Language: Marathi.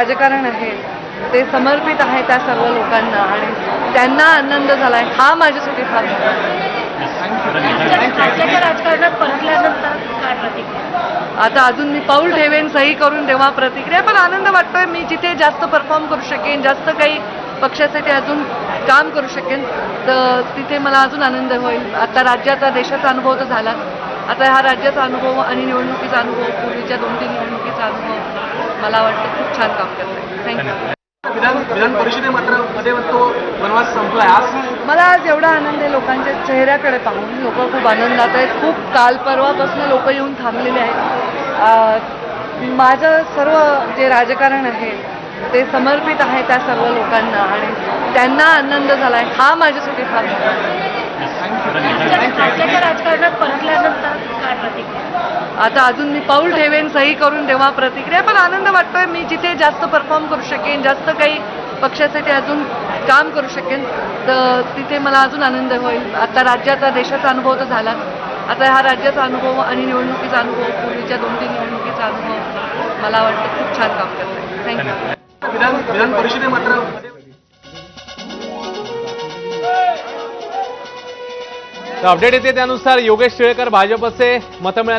राजकारण आहे ते समर्पित आहे त्या सर्व लोकांना आणि त्यांना आनंद झालाय हा माझ्यासाठी फार मोठा आहे. राज्याच्या राजकारणात परतल्यानंतर काय प्रतिक्रिया? आता अजून मी पाऊल ठेवेन, सही करून तेव्हा प्रतिक्रिया. पण आनंद वाटतोय, मी जिथे जास्त परफॉर्म करू शकेन, जास्त काही पक्षासाठी अजून काम करू शकेन तर तिथे मला अजून आनंद होईल. आता राज्याचा देशाचा अनुभव तर झाला, आता हा राज्याचा अनुभव आणि निवडणुकीचा अनुभव, पूर्वीच्या 2-3 निवडणुकीचा अनुभव मला वाटतं खूप छान काम करतोय. थँक्यू. विधान परिषदेमध्ये तो वनवास संपलाय आज. मला आज एवढा आनंद आहे लोकांच्या चेहऱ्याकडे पाहून. लोक खूप आनंदात आहेत. खूप काल परवापासून लोक येऊन थांबलेले आहेत. माझं सर्व जे राजकारण आहे ते समर्पित आहे त्या सर्व लोकांना आणि त्यांना आनंद झालाय हा माझ्यासाठी फार मोठा आहे. राज्याच्या राजकारणात परतल्यानंतर काय प्रतिक्रिया? आता अजून मी पाऊल ठेवेन, सही करून तेव्हा प्रतिक्रिया. पण आनंद वाटतोय, मी जिथे जास्त परफॉर्म करू शकेन, जास्त काही पक्षासाठी अजून काम करू शकेन तर तिथे मला अजून आनंद होईल. आता राज्याचा देशाचा अनुभव तर झाला, आता हा राज्याचा अनुभव आणि निवडणुकीचा अनुभव, पूर्वीच्या 2-3 निवडणुकीचा अनुभव मला वाटतं खूप छान काम करतोय. थँक्यू. विधान परिषदेमध्ये अपडेट येते त्यानुसार योगेश टिळेकर भाजपचे मतं मिळाले.